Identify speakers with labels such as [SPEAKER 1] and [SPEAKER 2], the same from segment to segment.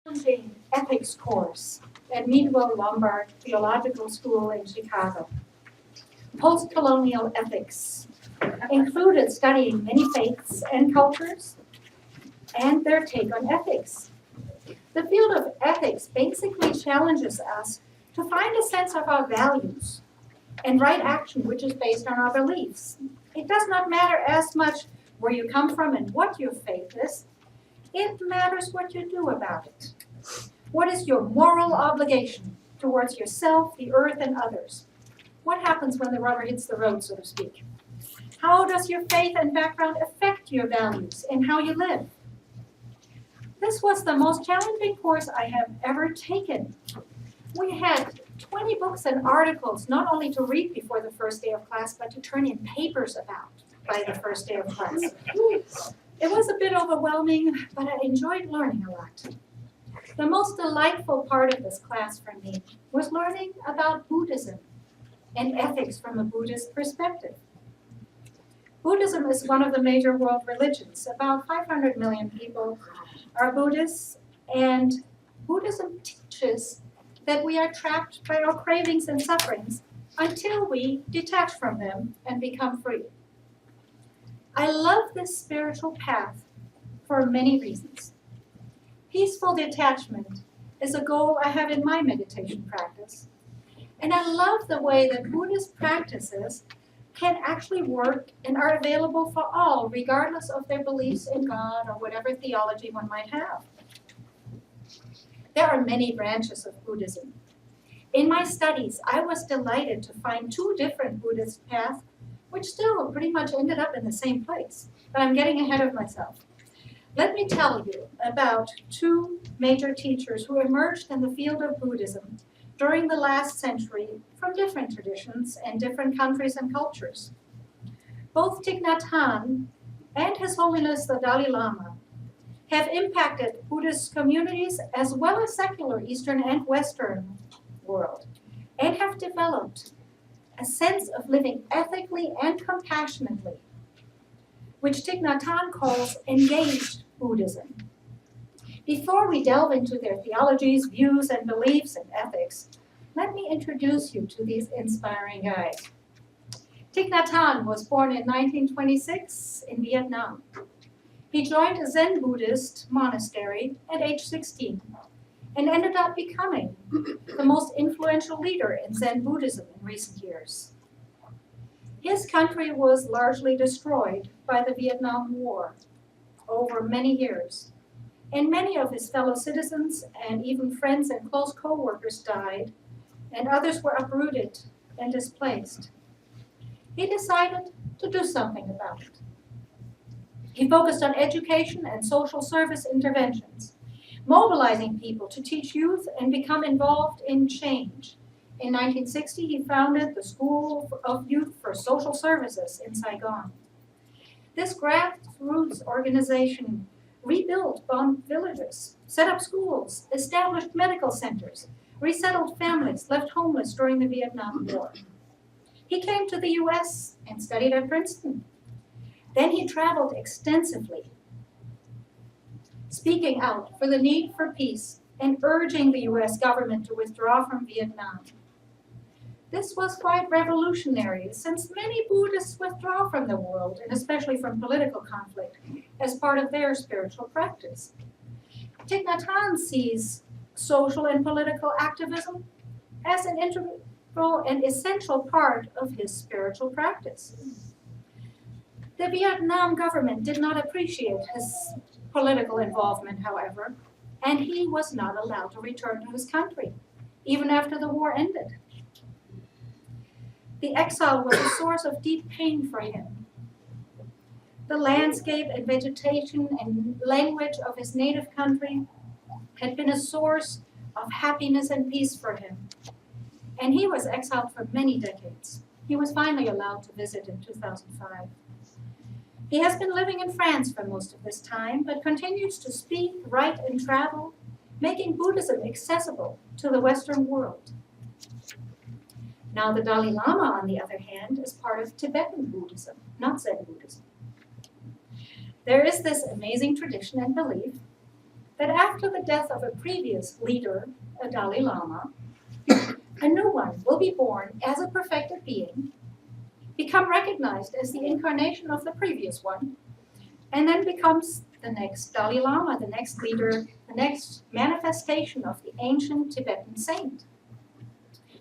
[SPEAKER 1] challenging ethics course at Meadwell Lombard Theological School in Chicago. Post-colonial ethics included studying many faiths and cultures and their take on ethics. The field of ethics basically challenges us to find a sense of our values and right action which is based on our beliefs. It does not matter as much where you come from and what your faith is. It matters what you do about it. What is your moral obligation towards yourself, the earth, and others? What happens when the rubber hits the road, so to speak? How does your faith and background affect your values and how you live? This was the most challenging course I have ever taken. We had 20 books and articles, not only to read before the first day of class, but to turn in papers about by the first day of class. It was a bit overwhelming, but I enjoyed learning a lot. The most delightful part of this class for me was learning about Buddhism and ethics from a Buddhist perspective. Buddhism is one of the major world religions. About 500 million people are Buddhists, and Buddhism teaches that we are trapped by our cravings and sufferings until we detach from them and become free. I love this spiritual path for many reasons. Peaceful detachment is a goal I have in my meditation practice. And I love the way that Buddhist practices can actually work and are available for all, regardless of their beliefs in God or whatever theology one might have. There are many branches of Buddhism. In my studies, I was delighted to find two different Buddhist paths, which still pretty much ended up in the same place. But I'm getting ahead of myself. Let me tell you about two major teachers who emerged in the field of Buddhism during the last century from different traditions and different countries and cultures. Both Thich Nhat Hanh and His Holiness the Dalai Lama have impacted Buddhist communities as well as secular Eastern and Western world, and have developed a sense of living ethically and compassionately, which Thich Nhat Hanh calls engaged Buddhism. Before we delve into their theologies, views, and beliefs and ethics, let me introduce you to these inspiring guys. Thich Nhat Hanh was born in 1926 in Vietnam. He joined a Zen Buddhist monastery at age 16 and ended up becoming the most influential leader in Zen Buddhism in recent years. His country was largely destroyed by the Vietnam War over many years, and many of his fellow citizens and even friends and close co-workers died, and others were uprooted and displaced. He decided to do something about it. He focused on education and social service interventions, mobilizing people to teach youth and become involved in change. In 1960, he founded the School of Youth for Social Services in Saigon. This grassroots organization rebuilt bombed villages, set up schools, established medical centers, resettled families left homeless during the Vietnam War. He came to the US and studied at Princeton. Then he traveled extensively, speaking out for the need for peace and urging the US government to withdraw from Vietnam. This was quite revolutionary, since many Buddhists withdraw from the world, and especially from political conflict, as part of their spiritual practice. Thich Nhat Hanh sees social and political activism as an integral and essential part of his spiritual practice. The Vietnam government did not appreciate his political involvement, however, and he was not allowed to return to his country, even after the war ended. The exile was a source of deep pain for him. The landscape and vegetation and language of his native country had been a source of happiness and peace for him, and he was exiled for many decades. He was finally allowed to visit in 2005. He has been living in France for most of this time, but continues to speak, write, and travel, making Buddhism accessible to the Western world. Now, the Dalai Lama, on the other hand, is part of Tibetan Buddhism, not Zen Buddhism. There is this amazing tradition and belief that after the death of a previous leader, a Dalai Lama, a new one will be born as a perfected being, become recognized as the incarnation of the previous one, and then becomes the next Dalai Lama, the next leader, the next manifestation of the ancient Tibetan saint.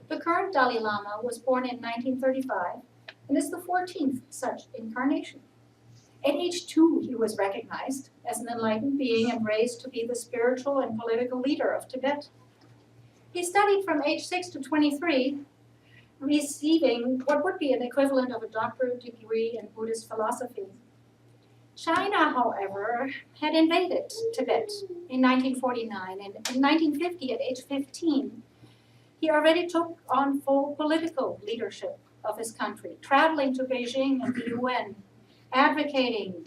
[SPEAKER 1] The current Dalai Lama was born in 1935 and is the 14th such incarnation. At age 2, he was recognized as an enlightened being and raised to be the spiritual and political leader of Tibet. He studied from age 6 to 23, receiving what would be an equivalent of a doctorate degree in Buddhist philosophy. China, however, had invaded Tibet in 1949, and in 1950, at age 15, he already took on full political leadership of his country, traveling to Beijing and the UN, advocating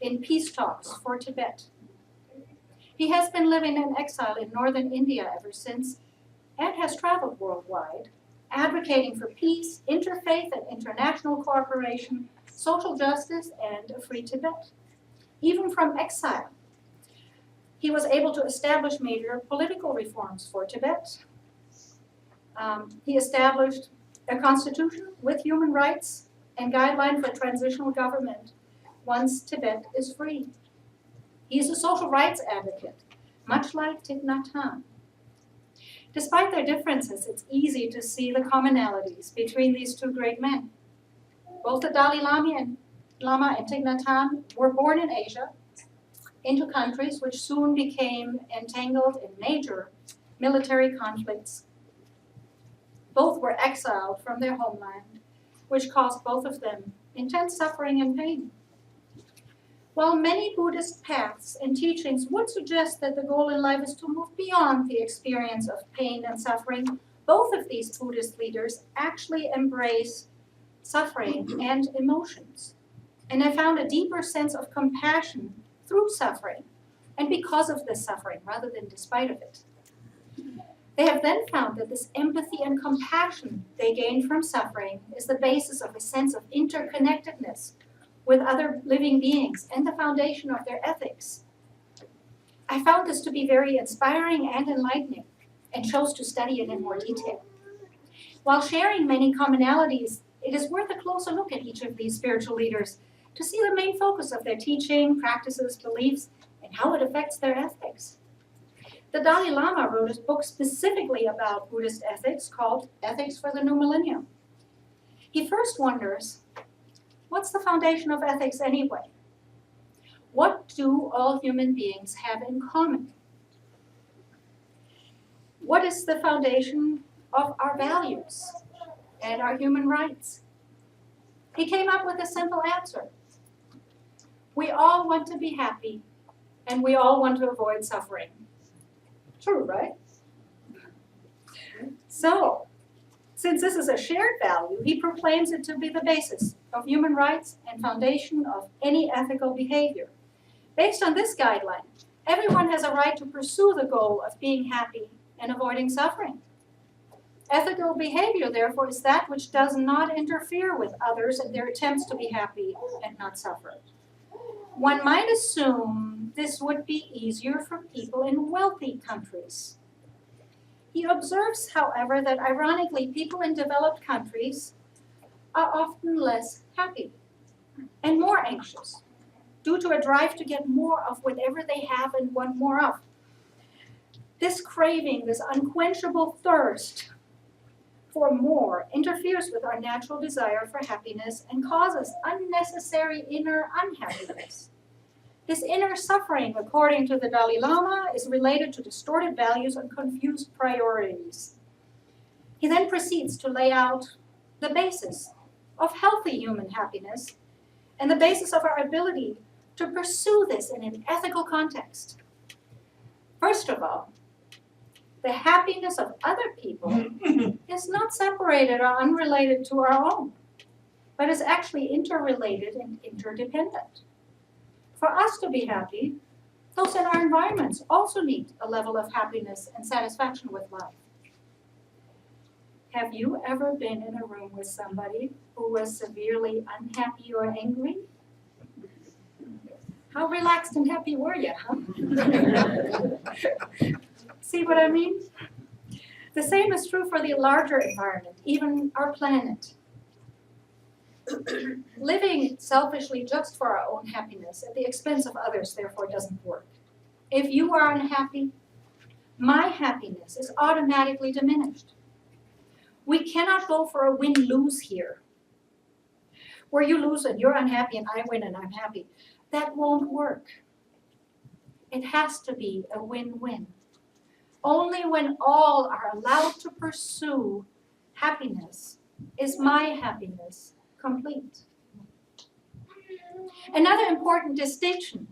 [SPEAKER 1] in peace talks for Tibet. He has been living in exile in northern India ever since and has traveled worldwide, advocating for peace, interfaith and international cooperation, social justice, and a free Tibet. Even from exile, he was able to establish major political reforms for Tibet. He established a constitution with human rights and guidelines for transitional government once Tibet is free. He is a social rights advocate, much like Thich Nhat Hanh. Despite their differences, it's easy to see the commonalities between these two great men. Both the Dalai Lama and Thich Nhat Hanh were born in Asia, into countries which soon became entangled in major military conflicts. Both were exiled from their homeland, which caused both of them intense suffering and pain. While many Buddhist paths and teachings would suggest that the goal in life is to move beyond the experience of pain and suffering, both of these Buddhist leaders actually embrace suffering and emotions. And I found a deeper sense of compassion through suffering, and because of this suffering, rather than despite of it. They have then found that this empathy and compassion they gained from suffering is the basis of a sense of interconnectedness with other living beings and the foundation of their ethics. I found this to be very inspiring and enlightening, and chose to study it in more detail. While sharing many commonalities, it is worth a closer look at each of these spiritual leaders to see the main focus of their teaching, practices, beliefs, and how it affects their ethics. The Dalai Lama wrote a book specifically about Buddhist ethics called Ethics for the New Millennium. He first wonders, what's the foundation of ethics anyway? What do all human beings have in common? What is the foundation of our values and our human rights? He came up with a simple answer. We all want to be happy, and we all want to avoid suffering. True, right? So, since this is a shared value, he proclaims it to be the basis of human rights and foundation of any ethical behavior. Based on this guideline, everyone has a right to pursue the goal of being happy and avoiding suffering. Ethical behavior, therefore, is that which does not interfere with others in their attempts to be happy and not suffer. One might assume this would be easier for people in wealthy countries. He observes, however, that ironically, people in developed countries are often less happy and more anxious due to a drive to get more of whatever they have and want more of. This craving, this unquenchable thirst for more interferes with our natural desire for happiness and causes unnecessary inner unhappiness. This inner suffering, according to the Dalai Lama, is related to distorted values and confused priorities. He then proceeds to lay out the basis of healthy human happiness and the basis of our ability to pursue this in an ethical context. First of all, the happiness of other people is not separated or unrelated to our own, but is actually interrelated and interdependent. For us to be happy, those in our environments also need a level of happiness and satisfaction with life. Have you ever been in a room with somebody who was severely unhappy or angry? How relaxed and happy were you, huh? See what I mean? The same is true for the larger environment, even our planet. Living selfishly just for our own happiness at the expense of others, therefore, doesn't work. If you are unhappy, my happiness is automatically diminished. We cannot go for a win-lose here, where you lose and you're unhappy and I win and I'm happy. That won't work. It has to be a win-win. Only when all are allowed to pursue happiness is my happiness complete. Another important distinction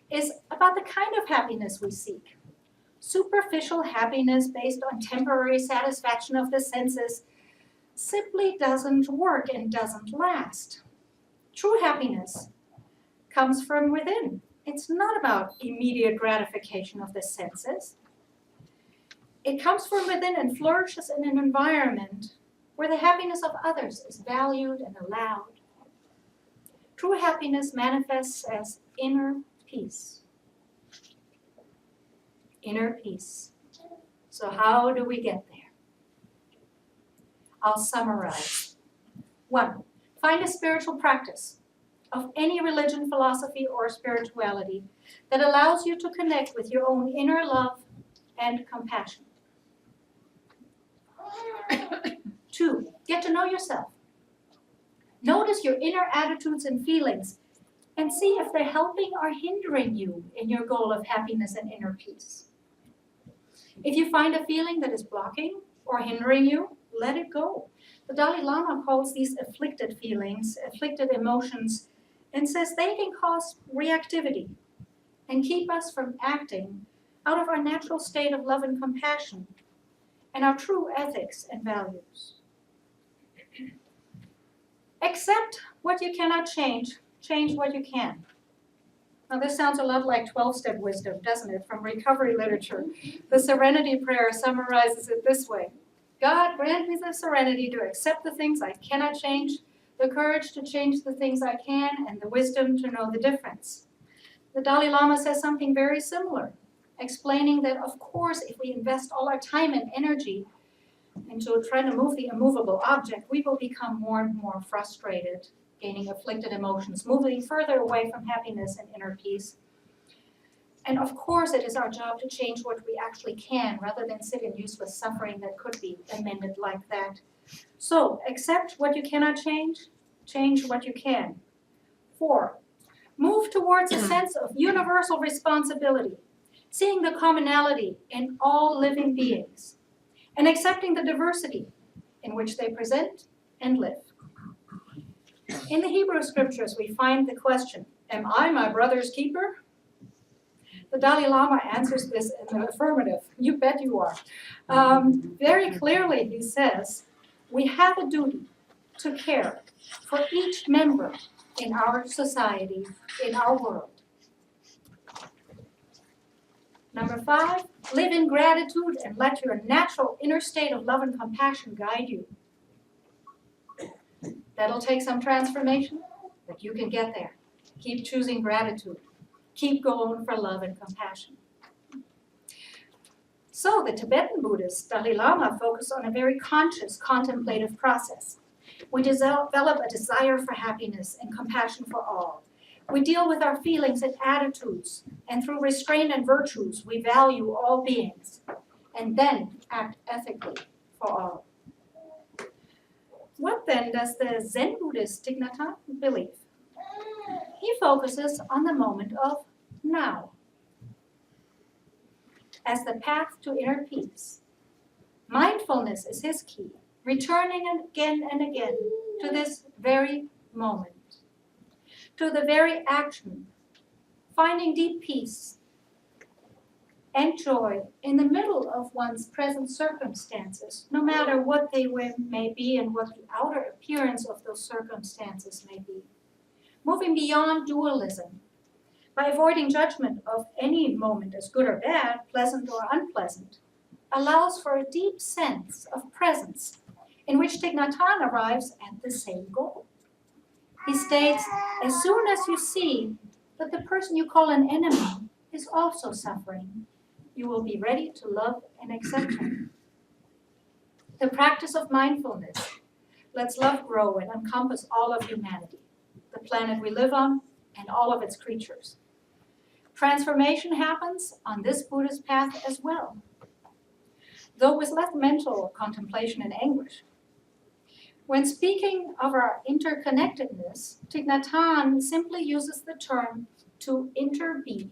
[SPEAKER 1] is about the kind of happiness we seek. Superficial happiness based on temporary satisfaction of the senses simply doesn't work and doesn't last. True happiness comes from within. It's not about immediate gratification of the senses. It comes from within and flourishes in an environment where the happiness of others is valued and allowed. True happiness manifests as inner peace. Inner peace. So how do we get there? I'll summarize. 1, find a spiritual practice of any religion, philosophy, or spirituality that allows you to connect with your own inner love and compassion. 2, get to know yourself. Notice your inner attitudes and feelings and see if they're helping or hindering you in your goal of happiness and inner peace. If you find a feeling that is blocking or hindering you, let it go. The Dalai Lama calls these afflicted feelings, afflicted emotions, and says they can cause reactivity and keep us from acting out of our natural state of love and compassion and our true ethics and values. Accept what you cannot change, change what you can. Now this sounds a lot like 12-step wisdom, doesn't it, from recovery literature. The Serenity Prayer summarizes it this way. God, grant me the serenity to accept the things I cannot change, the courage to change the things I can, and the wisdom to know the difference. The Dalai Lama says something very similar, explaining that, of course, if we invest all our time and energy into trying to move the immovable object, we will become more and more frustrated, gaining afflicted emotions, moving further away from happiness and inner peace. And of course, it is our job to change what we actually can, rather than sit in useless suffering that could be amended like that. So, accept what you cannot change, change what you can. 4, move towards a sense of universal responsibility, seeing the commonality in all living beings, and accepting the diversity in which they present and live. In the Hebrew scriptures, we find the question, am I my brother's keeper? The Dalai Lama answers this in the affirmative. You bet you are. Very clearly, he says, we have a duty to care for each member in our society, in our world. Number 5, live in gratitude and let your natural inner state of love and compassion guide you. That'll take some transformation, but you can get there. Keep choosing gratitude. Keep going for love and compassion. So the Tibetan Buddhist Dalai Lama focused on a very conscious, contemplative process. We develop a desire for happiness and compassion for all. We deal with our feelings and attitudes, and through restraint and virtues, we value all beings, and then act ethically for all. What then does the Zen Buddhist Thich Nhat Hanh believe? He focuses on the moment of now as the path to inner peace. Mindfulness is his key, returning again and again to this very moment, to the very action, finding deep peace and joy in the middle of one's present circumstances, no matter what they may be and what the outer appearance of those circumstances may be. Moving beyond dualism, by avoiding judgment of any moment as good or bad, pleasant or unpleasant, allows for a deep sense of presence in which Thich Nhat Hanh arrives at the same goal. He states, as soon as you see that the person you call an enemy is also suffering. You will be ready to love and accept him. The practice of mindfulness lets love grow and encompass all of humanity, the planet we live on, and all of its creatures. Transformation happens on this Buddhist path as well, though with less mental contemplation and anguish. When speaking of our interconnectedness, Thich Nhat Hanh simply uses the term to interbe.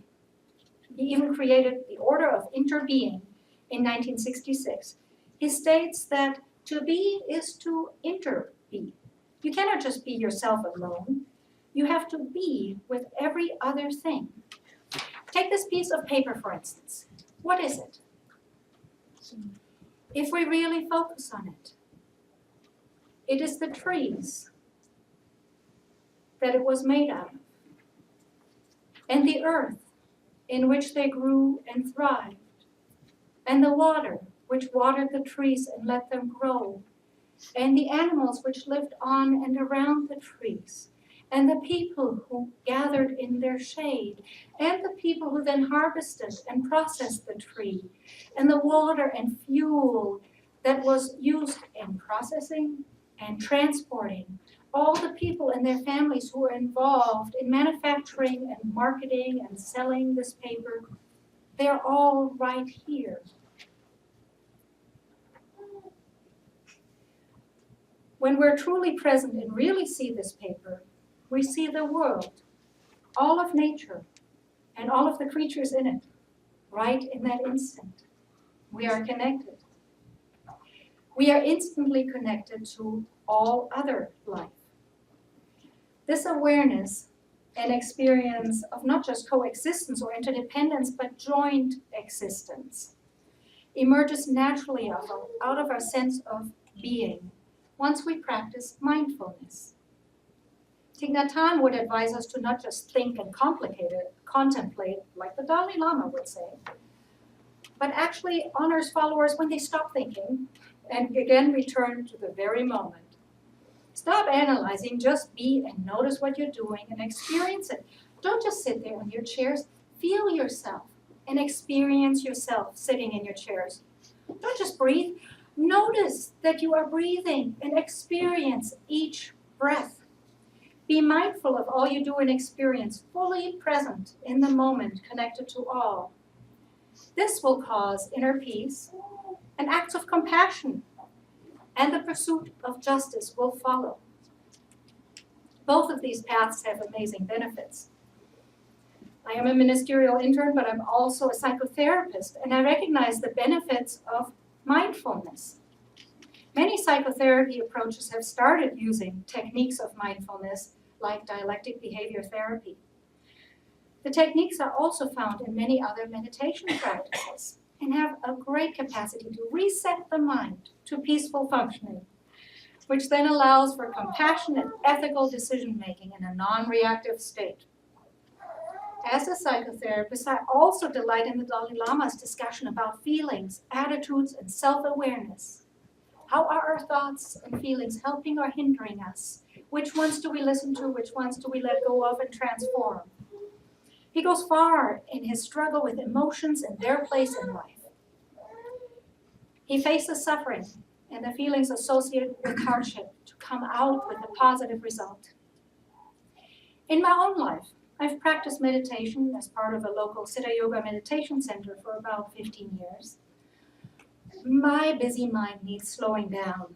[SPEAKER 1] He even created the order of interbeing in 1966. He states that to be is to interbe. You cannot just be yourself alone. You have to be with every other thing. Take this piece of paper, for instance. What is it? If we really focus on it, it is the trees that it was made out of, and the earth in which they grew and thrived, and the water which watered the trees and let them grow, and the animals which lived on and around the trees, and the people who gathered in their shade, and the people who then harvested and processed the tree, and the water and fuel that was used in processing and transporting, all the people and their families who were involved in manufacturing and marketing and selling this paper, they're all right here. When we're truly present and really see this paper, we see the world, all of nature, and all of the creatures in it, right in that instant. We are connected. We are instantly connected to all other life. This awareness and experience of not just coexistence or interdependence, but joint existence emerges naturally out of our sense of being once we practice mindfulness. Thich Nhat Hanh would advise us to not just think and contemplate, like the Dalai Lama would say, but actually honors followers when they stop thinking and again return to the very moment. Stop analyzing, just be and notice what you're doing and experience it. Don't just sit there in your chairs. Feel yourself and experience yourself sitting in your chairs. Don't just breathe. Notice that you are breathing and experience each breath. Be mindful of all you do and experience, fully present in the moment, connected to all. This will cause inner peace and acts of compassion, and the pursuit of justice will follow. Both of these paths have amazing benefits. I am a ministerial intern, but I'm also a psychotherapist, and I recognize the benefits of mindfulness. Many psychotherapy approaches have started using techniques of mindfulness, like dialectic behavior therapy. The techniques are also found in many other meditation practices and have a great capacity to reset the mind to peaceful functioning, which then allows for compassionate, ethical decision-making in a non-reactive state. As a psychotherapist, I also delight in the Dalai Lama's discussion about feelings, attitudes, and self-awareness. How are our thoughts and feelings helping or hindering us? Which ones do we listen to? Which ones do we let go of and transform? He goes far in his struggle with emotions and their place in life. He faces suffering and the feelings associated with hardship to come out with a positive result. In my own life, I've practiced meditation as part of a local Siddha Yoga meditation center for about 15 years. My busy mind needs slowing down.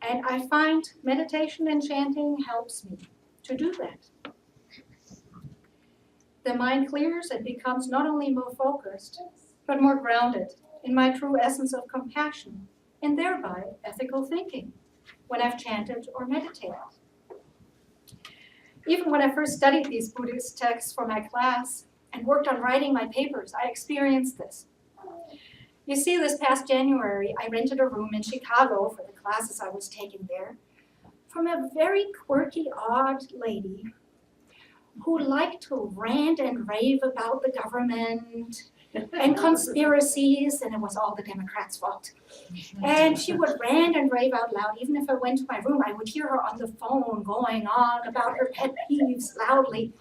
[SPEAKER 1] And I find meditation and chanting helps me to do that. The mind clears and becomes not only more focused, but more grounded in my true essence of compassion and thereby ethical thinking when I've chanted or meditated. Even when I first studied these Buddhist texts for my class and worked on writing my papers, I experienced this. You see, this past January, I rented a room in Chicago for the classes I was taking there from a very quirky, odd lady who liked to rant and rave about the government and conspiracies, and it was all the Democrats' fault. And she would rant and rave out loud. Even if I went to my room, I would hear her on the phone going on about her pet peeves loudly.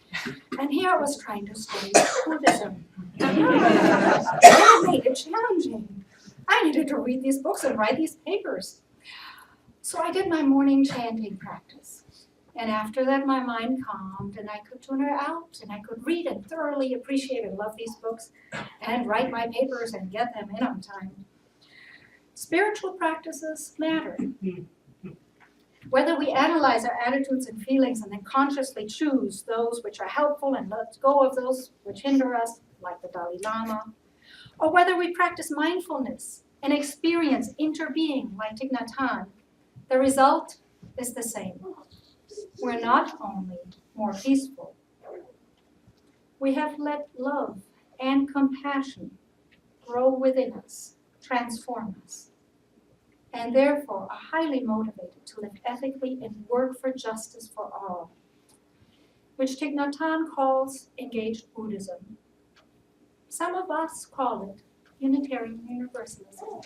[SPEAKER 1] And here I was trying to study Buddhism. That made it challenging. I needed to read these books and write these papers. So I did my morning chanting practice. And after that, my mind calmed, and I could tune her out, and I could read and thoroughly appreciate and love these books, and write my papers and get them in on time. Spiritual practices matter. Whether we analyze our attitudes and feelings and then consciously choose those which are helpful and let go of those which hinder us, like the Dalai Lama, or whether we practice mindfulness and experience interbeing like Thich Nhat Hanh, the result is the same. We're not only more peaceful, we have let love and compassion grow within us, transform us, and therefore are highly motivated to live ethically and work for justice for all, which Thich Nhat Hanh calls engaged Buddhism. Some of us call it Unitarian Universalism.